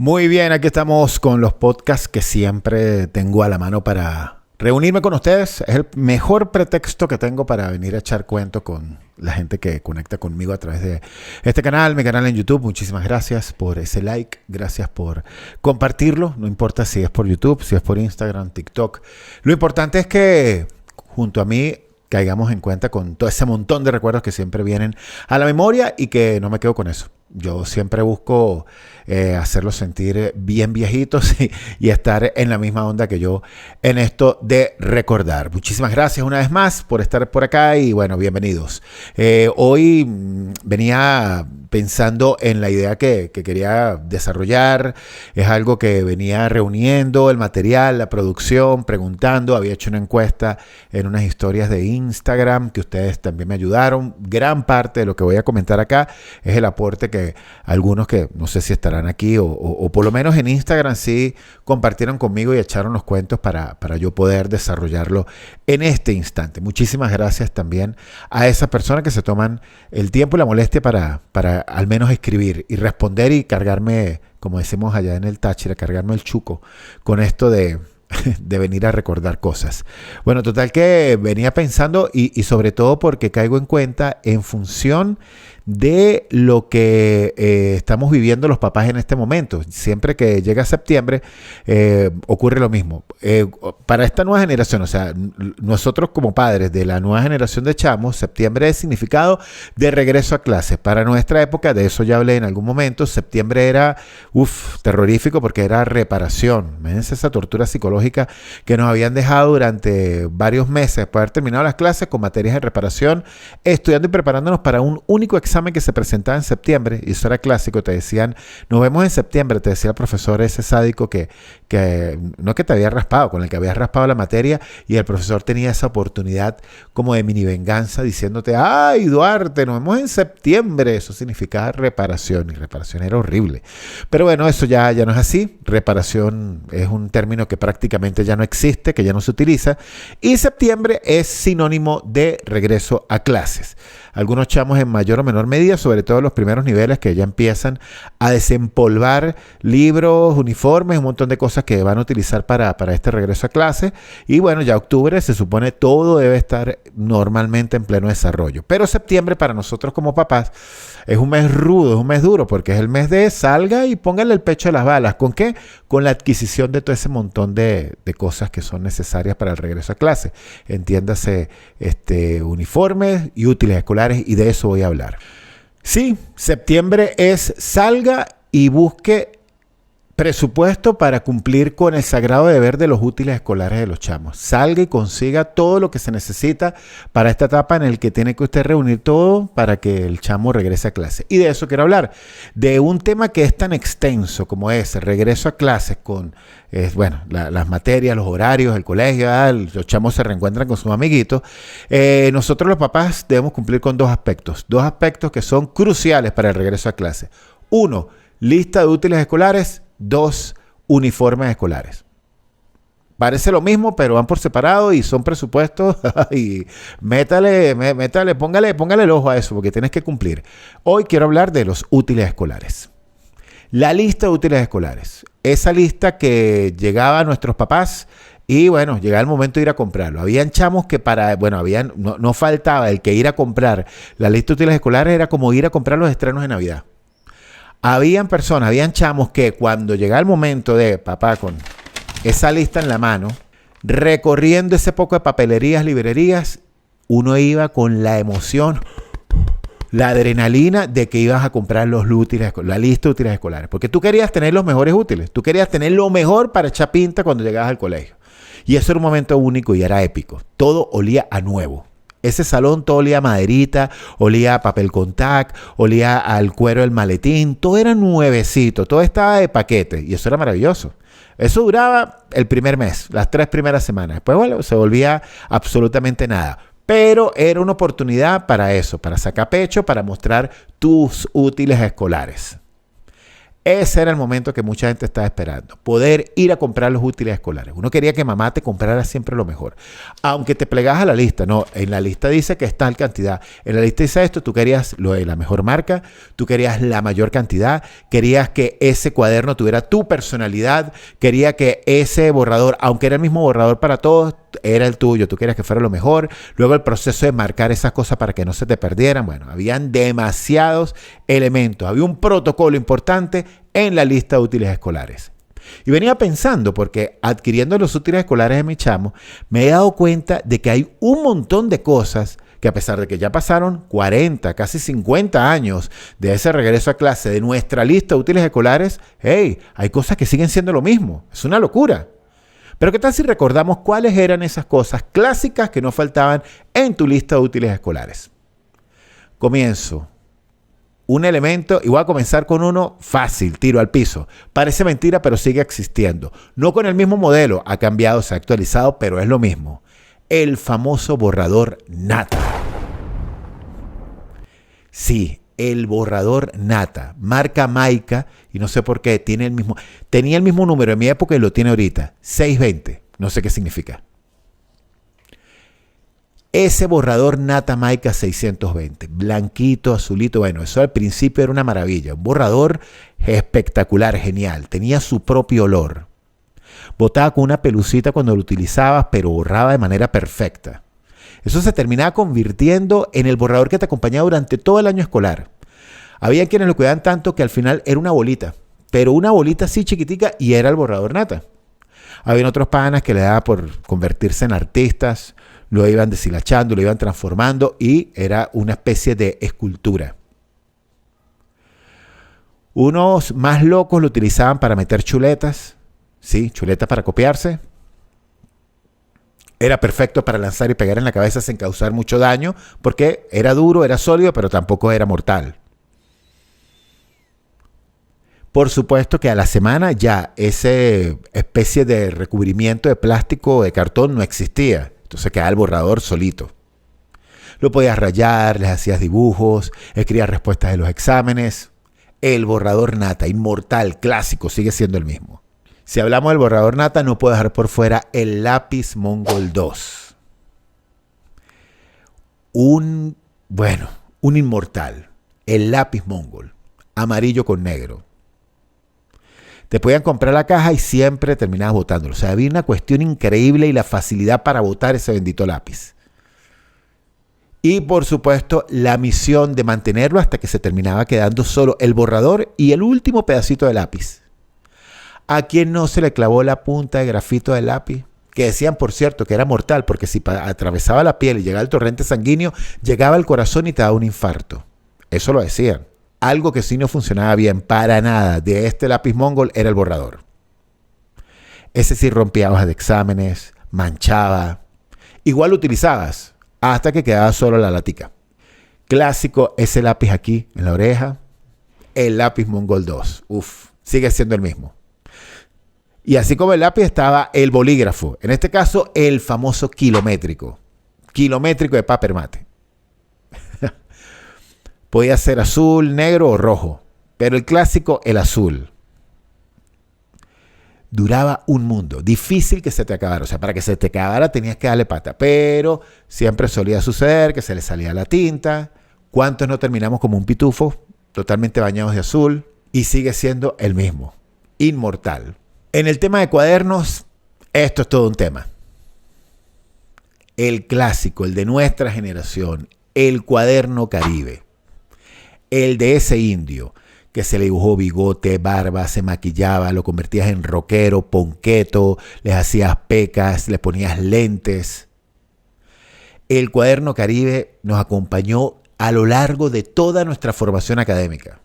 Muy bien, aquí estamos con los podcasts que siempre tengo a la mano para reunirme con ustedes. Es el mejor pretexto que tengo para venir a echar cuento con la gente que conecta conmigo a través de este canal, mi canal en YouTube. Muchísimas gracias por ese like, gracias por compartirlo. No importa si es por YouTube, si es por Instagram, TikTok. Lo importante es que junto a mí caigamos en cuenta con todo ese montón de recuerdos que siempre vienen a la memoria y que no me quedo con eso. Yo siempre busco hacerlos sentir bien viejitos y estar en la misma onda que yo en esto de recordar. Muchísimas gracias una vez más por estar por acá y bueno, bienvenidos. Hoy venía pensando en la idea que quería desarrollar. Es algo que venía reuniendo, el material, la producción, preguntando. Había hecho una encuesta en unas historias de Instagram que ustedes también me ayudaron. Gran parte de lo que voy a comentar acá es el aporte que algunos que no sé si estarán aquí o por lo menos en Instagram sí compartieron conmigo y echaron los cuentos para yo poder desarrollarlo en este instante. Muchísimas gracias también a esas personas que se toman el tiempo y la molestia para al menos escribir y responder y cargarme, como decimos allá en el Táchira, cargarme el chuco con esto de venir a recordar cosas. Bueno, total que venía pensando y sobre todo porque caigo en cuenta en función de lo que estamos viviendo los papás en este momento. Siempre que llega septiembre ocurre lo mismo. Para esta nueva generación, o sea, nosotros como padres de la nueva generación de chamos, septiembre es significado de regreso a clase. Para nuestra época, de eso ya hablé en algún momento, septiembre era terrorífico porque era reparación. Imagínense esa tortura psicológica que nos habían dejado durante varios meses después de haber terminado las clases con materias de reparación, estudiando y preparándonos para un único examen que se presentaba en septiembre, y eso era clásico. Te decían, nos vemos en septiembre, te decía el profesor ese sádico que no que te había raspado, con el que habías raspado la materia, y el profesor tenía esa oportunidad como de mini venganza diciéndote, ay Duarte, nos vemos en septiembre. Eso significaba reparación, y reparación era horrible. Pero bueno, eso ya no es así. Reparación es un término que prácticamente ya no existe, que ya no se utiliza, y septiembre es sinónimo de regreso a clases. Algunos chamos en mayor o menor medida, sobre todo los primeros niveles que ya empiezan a desempolvar libros, uniformes, un montón de cosas que van a utilizar para este regreso a clase. Y bueno, ya octubre se supone todo debe estar normalmente en pleno desarrollo. Pero septiembre para nosotros como papás es un mes rudo, es un mes duro, porque es el mes de salga y póngale el pecho a las balas. ¿Con qué? Con la adquisición de todo ese montón de cosas que son necesarias para el regreso a clase. Entiéndase, uniformes y útiles escolares, y de eso voy a hablar. Sí, septiembre es salga y busque presupuesto para cumplir con el sagrado deber de los útiles escolares de los chamos. Salga y consiga todo lo que se necesita para esta etapa en el que tiene que usted reunir todo para que el chamo regrese a clase. Y de eso quiero hablar, de un tema que es tan extenso como es el regreso a clases con las materias, los horarios, el colegio, los chamos se reencuentran con sus amiguitos. Nosotros los papás debemos cumplir con dos aspectos que son cruciales para el regreso a clase. 1, lista de útiles escolares. 2, uniformes escolares. Parece lo mismo, pero van por separado y son presupuestos. Y métale, póngale el ojo a eso porque tienes que cumplir. Hoy quiero hablar de los útiles escolares. La lista de útiles escolares. Esa lista que llegaba a nuestros papás y bueno, llegaba el momento de ir a comprarlo. Habían chamos que no faltaba el que ir a comprar la lista de útiles escolares era como ir a comprar los estrenos de Navidad. Habían chamos que cuando llegaba el momento de papá con esa lista en la mano, recorriendo ese poco de papelerías, librerías, uno iba con la emoción, la adrenalina de que ibas a comprar la lista de útiles escolares. Porque tú querías tener los mejores útiles, tú querías tener lo mejor para echar pinta cuando llegabas al colegio. Y eso era un momento único y era épico. Todo olía a nuevo. Ese salón todo olía a maderita, olía a papel contact, olía al cuero del maletín, todo era nuevecito, todo estaba de paquete y eso era maravilloso. Eso duraba el primer mes, las 3 primeras semanas. Después, se volvía absolutamente nada. Pero era una oportunidad para eso, para sacar pecho, para mostrar tus útiles escolares. Ese era el momento que mucha gente estaba esperando. Poder ir a comprar los útiles escolares. Uno quería que mamá te comprara siempre lo mejor. Aunque te plegas a la lista. No, en la lista dice que es tal cantidad. En la lista dice esto. Tú querías lo de la mejor marca. Tú querías la mayor cantidad. Querías que ese cuaderno tuviera tu personalidad. Quería que ese borrador, aunque era el mismo borrador para todos, era el tuyo. Tú querías que fuera lo mejor. Luego el proceso de marcar esas cosas para que no se te perdieran. Bueno, habían demasiados elementos. Había un protocolo importante en la lista de útiles escolares. Y venía pensando, porque adquiriendo los útiles escolares de mi chamo, me he dado cuenta de que hay un montón de cosas que, a pesar de que ya pasaron 40, casi 50 años de ese regreso a clase de nuestra lista de útiles escolares, hey, hay cosas que siguen siendo lo mismo. Es una locura. Pero ¿qué tal si recordamos cuáles eran esas cosas clásicas que no faltaban en tu lista de útiles escolares? Comienzo. Un elemento, y voy a comenzar con uno fácil, tiro al piso. Parece mentira, pero sigue existiendo. No con el mismo modelo, ha cambiado, se ha actualizado, pero es lo mismo. El famoso borrador Nata. Sí, el borrador Nata, marca Maica, y no sé por qué, tenía el mismo número en mi época y lo tiene ahorita, 620, no sé qué significa. Ese borrador Nata Maica 620, blanquito, azulito, bueno, eso al principio era una maravilla, un borrador espectacular, genial, tenía su propio olor. Botaba con una pelucita cuando lo utilizabas, pero borraba de manera perfecta. Eso se terminaba convirtiendo en el borrador que te acompañaba durante todo el año escolar. Había quienes lo cuidaban tanto que al final era una bolita, pero una bolita así chiquitica y era el borrador Nata. Había otros panas que le daba por convertirse en artistas, lo iban deshilachando, lo iban transformando y era una especie de escultura. Unos más locos lo utilizaban para meter chuletas, sí, chuletas para copiarse. Era perfecto para lanzar y pegar en la cabeza sin causar mucho daño, porque era duro, era sólido, pero tampoco era mortal. Por supuesto que a la semana ya esa especie de recubrimiento de plástico o de cartón no existía. Entonces quedaba el borrador solito. Lo podías rayar, les hacías dibujos, escribías respuestas de los exámenes. El borrador Nata, inmortal, clásico, sigue siendo el mismo. Si hablamos del borrador Nata, no puedo dejar por fuera el lápiz Mongol 2. Un inmortal. El lápiz Mongol, amarillo con negro. Te podían comprar la caja y siempre terminabas botándolo. O sea, había una cuestión increíble y la facilidad para botar ese bendito lápiz. Y por supuesto, la misión de mantenerlo hasta que se terminaba quedando solo el borrador y el último pedacito de lápiz. ¿A quién no se le clavó la punta de grafito del lápiz? Que decían, por cierto, que era mortal, porque si atravesaba la piel y llegaba al torrente sanguíneo, llegaba al corazón y te daba un infarto. Eso lo decían. Algo que sí no funcionaba bien para nada de este lápiz Mongol era el borrador. Ese sí rompía hojas de exámenes, manchaba. Igual lo utilizabas hasta que quedaba solo la latica. Clásico, ese lápiz aquí en la oreja, el lápiz Mongol 2. Sigue siendo el mismo. Y así como el lápiz estaba el bolígrafo. En este caso, el famoso kilométrico. Kilométrico de papel mate. Podía ser azul, negro o rojo, pero el clásico, el azul. Duraba un mundo, difícil que se te acabara. O sea, para que se te acabara tenías que darle pata, pero siempre solía suceder que se le salía la tinta. ¿Cuántos no terminamos como un pitufo, totalmente bañados de azul? Y sigue siendo el mismo, inmortal. En el tema de cuadernos, esto es todo un tema. El clásico, el de nuestra generación, el cuaderno Caribe. El de ese indio que se le dibujó bigote, barba, se maquillaba, lo convertías en rockero, ponqueto, les hacías pecas, le ponías lentes. El cuaderno Caribe nos acompañó a lo largo de toda nuestra formación académica.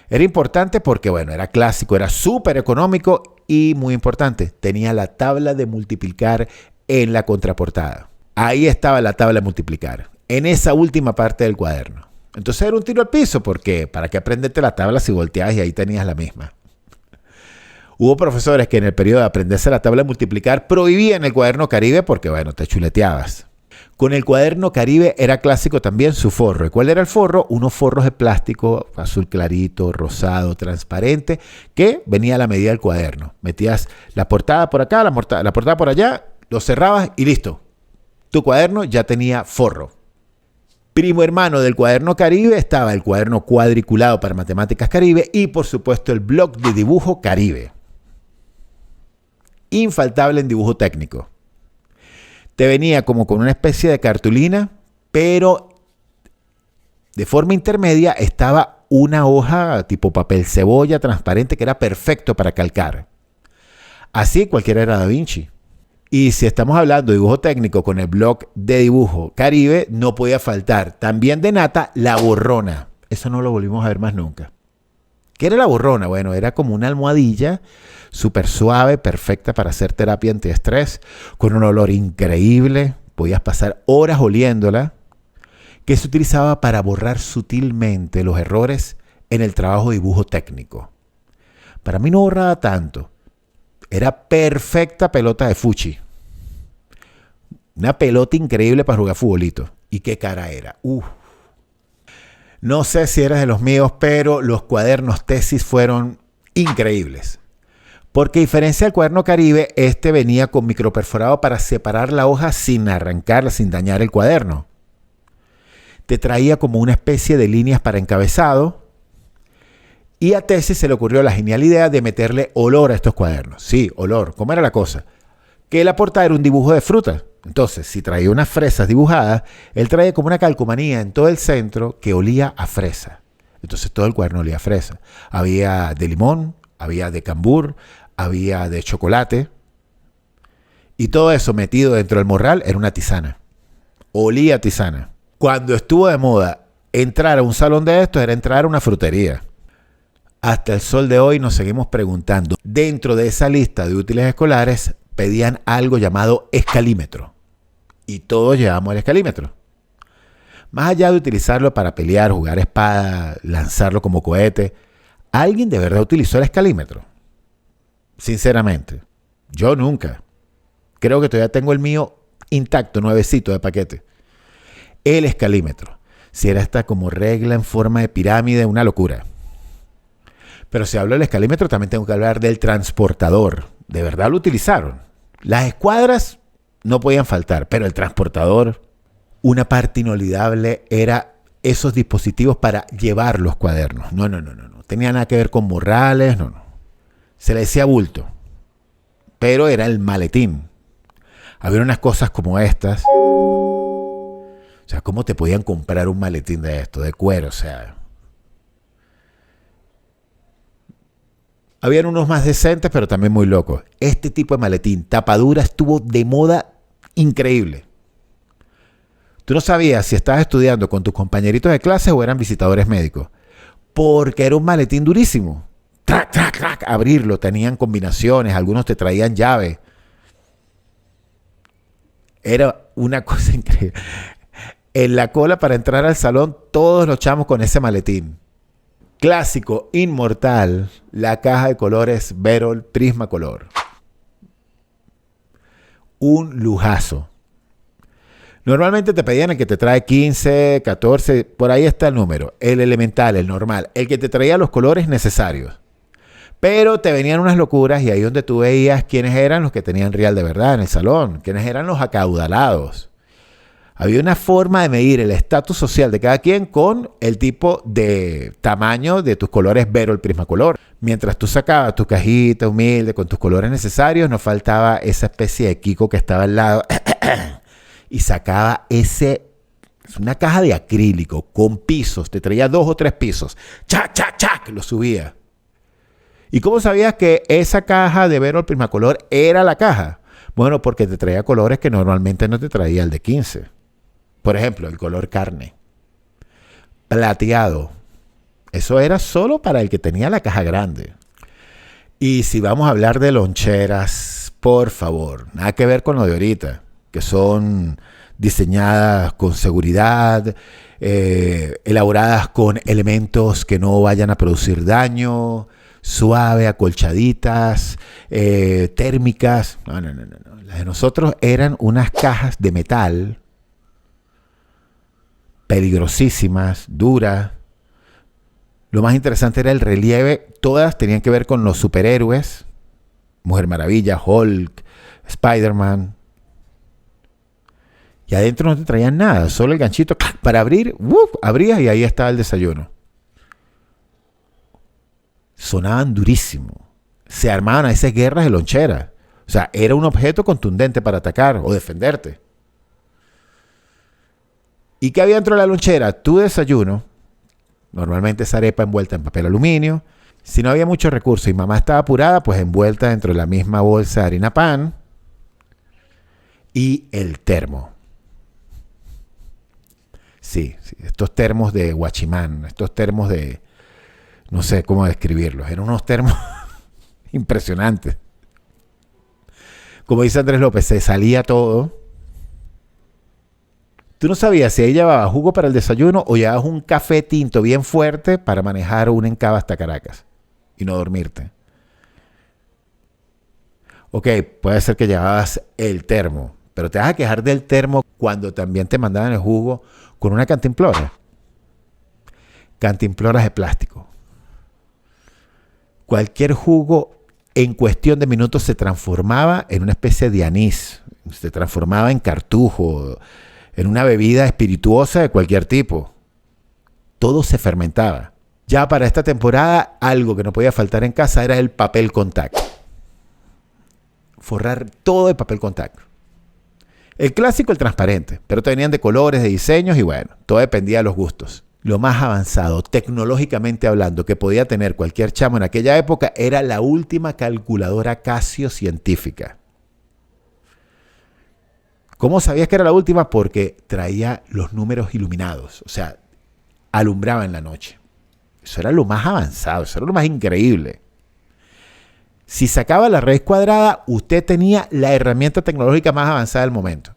Era importante porque, era clásico, era súper económico y muy importante, tenía la tabla de multiplicar en la contraportada. Ahí estaba la tabla de multiplicar, en esa última parte del cuaderno. Entonces era un tiro al piso, porque ¿para qué aprenderte la tabla si volteabas y ahí tenías la misma? Hubo profesores que en el periodo de aprenderse la tabla de multiplicar prohibían el cuaderno Caribe porque, te chuleteabas. Con el cuaderno Caribe era clásico también su forro. ¿Y cuál era el forro? Unos forros de plástico azul clarito, rosado, transparente, que venía a la medida del cuaderno. Metías la portada por acá, la portada por allá, lo cerrabas y listo. Tu cuaderno ya tenía forro. Primo hermano del cuaderno Caribe estaba el cuaderno cuadriculado para matemáticas Caribe y por supuesto el bloc de dibujo Caribe. Infaltable en dibujo técnico. Te venía como con una especie de cartulina, pero de forma intermedia estaba una hoja tipo papel cebolla transparente que era perfecto para calcar. Así cualquiera era Da Vinci. Y si estamos hablando de dibujo técnico con el bloc de dibujo Caribe, no podía faltar también de nata la borrona. Eso no lo volvimos a ver más nunca. ¿Qué era la borrona? Bueno, era como una almohadilla súper suave, perfecta para hacer terapia antiestrés, con un olor increíble. Podías pasar horas oliéndola, que se utilizaba para borrar sutilmente los errores en el trabajo de dibujo técnico. Para mí no borraba tanto. Era perfecta pelota de fuchi. Una pelota increíble para jugar futbolito. ¿Y qué cara era? No sé si eres de los míos, pero los cuadernos tesis fueron increíbles. Porque a diferencia del cuaderno Caribe, este venía con microperforado para separar la hoja sin arrancarla, sin dañar el cuaderno. Te traía como una especie de líneas para encabezado. Y a tesis se le ocurrió la genial idea de meterle olor a estos cuadernos. Sí, olor. ¿Cómo era la cosa? Que la portada era un dibujo de fruta. Entonces, si traía unas fresas dibujadas, él traía como una calcomanía en todo el centro que olía a fresa. Entonces todo el cuaderno olía a fresa. Había de limón, había de cambur, había de chocolate. Y todo eso metido dentro del morral era una tisana. Olía a tisana. Cuando estuvo de moda entrar a un salón de estos, era entrar a una frutería. Hasta el sol de hoy nos seguimos preguntando. Dentro de esa lista de útiles escolares pedían algo llamado escalímetro. Y todos llevamos el escalímetro. Más allá de utilizarlo para pelear, jugar espada, lanzarlo como cohete, ¿alguien de verdad utilizó el escalímetro? Sinceramente, yo nunca. Creo que todavía tengo el mío intacto, nuevecito de paquete. El escalímetro. Si era esta como regla en forma de pirámide, una locura. Pero si hablo del escalímetro, también tengo que hablar del transportador. De verdad lo utilizaron. Las escuadras no podían faltar, pero el transportador, una parte inolvidable era esos dispositivos para llevar los cuadernos. No. Tenía nada que ver con morrales, no. Se le decía bulto, pero era el maletín. Había unas cosas como estas. O sea, ¿cómo te podían comprar un maletín de esto, de cuero? O sea, habían unos más decentes, pero también muy locos. Este tipo de maletín, tapadura, estuvo de moda increíble. Tú no sabías si estabas estudiando con tus compañeritos de clase o eran visitadores médicos. Porque era un maletín durísimo. Trac, abrirlo. Tenían combinaciones, algunos te traían llave. Era una cosa increíble. En la cola para entrar al salón, todos los chamos con ese maletín. Clásico, inmortal, la caja de colores Verol Prismacolor. Un lujazo. Normalmente te pedían el que te trae 15, 14, por ahí está el número. El elemental, el normal, el que te traía los colores necesarios. Pero te venían unas locuras y ahí donde tú veías quiénes eran los que tenían real de verdad en el salón, quiénes eran los acaudalados. Había una forma de medir el estatus social de cada quien con el tipo de tamaño de tus colores Verol Prismacolor. Mientras tú sacabas tu cajita humilde con tus colores necesarios, no faltaba esa especie de Kiko que estaba al lado y sacaba una caja de acrílico con pisos. Te traía 2 o 3 pisos. ¡Chac! Lo subía. ¿Y cómo sabías que esa caja de Verol Prismacolor era la caja? Bueno, porque te traía colores que normalmente no te traía el de 15. Por ejemplo, el color carne. Plateado. Eso era solo para el que tenía la caja grande. Y si vamos a hablar de loncheras, por favor, nada que ver con lo de ahorita, que son diseñadas con seguridad, elaboradas con elementos que no vayan a producir daño, suave, acolchaditas, térmicas. No. Las de nosotros eran unas cajas de metal peligrosísimas, duras. Lo más interesante era el relieve. Todas tenían que ver con los superhéroes. Mujer Maravilla, Hulk, Spider-Man. Y adentro no te traían nada, solo el ganchito para abrir. Abrías y ahí estaba el desayuno. Sonaban durísimo. Se armaban a esas guerras de lonchera. O sea, era un objeto contundente para atacar o defenderte. ¿Y qué había dentro de la lonchera? Tu desayuno. Normalmente esa arepa envuelta en papel aluminio. Si no había mucho recurso y mamá estaba apurada, pues envuelta dentro de la misma bolsa de harina pan. Y el termo. Sí, estos termos de Guachimán, estos termos de... No sé cómo describirlos. Eran unos termos impresionantes. Como dice Andrés López, se salía todo. Tú no sabías si ahí llevaba jugo para el desayuno o llevabas un café tinto bien fuerte para manejar un encaba hasta Caracas y no dormirte. Ok, puede ser que llevabas el termo, pero te vas a quejar del termo cuando también te mandaban el jugo con una cantimplora. Cantimploras de plástico. Cualquier jugo en cuestión de minutos se transformaba en una especie de anís, se transformaba en cartujo, en una bebida espirituosa de cualquier tipo. Todo se fermentaba. Ya para esta temporada, algo que no podía faltar en casa era el papel contact. Forrar todo de papel contact. El clásico, el transparente, pero te venían de colores, de diseños y bueno, todo dependía de los gustos. Lo más avanzado, tecnológicamente hablando, que podía tener cualquier chamo en aquella época era la última calculadora Casio científica. ¿Cómo sabías que era la última? Porque traía los números iluminados, o sea, alumbraba en la noche. Eso era lo más avanzado, eso era lo más increíble. Si sacaba la raíz cuadrada, usted tenía la herramienta tecnológica más avanzada del momento.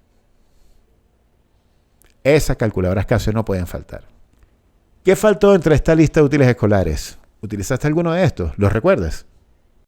Esas calculadoras Casio no pueden faltar. ¿Qué faltó entre esta lista de útiles escolares? ¿Utilizaste alguno de estos? ¿Los recuerdas?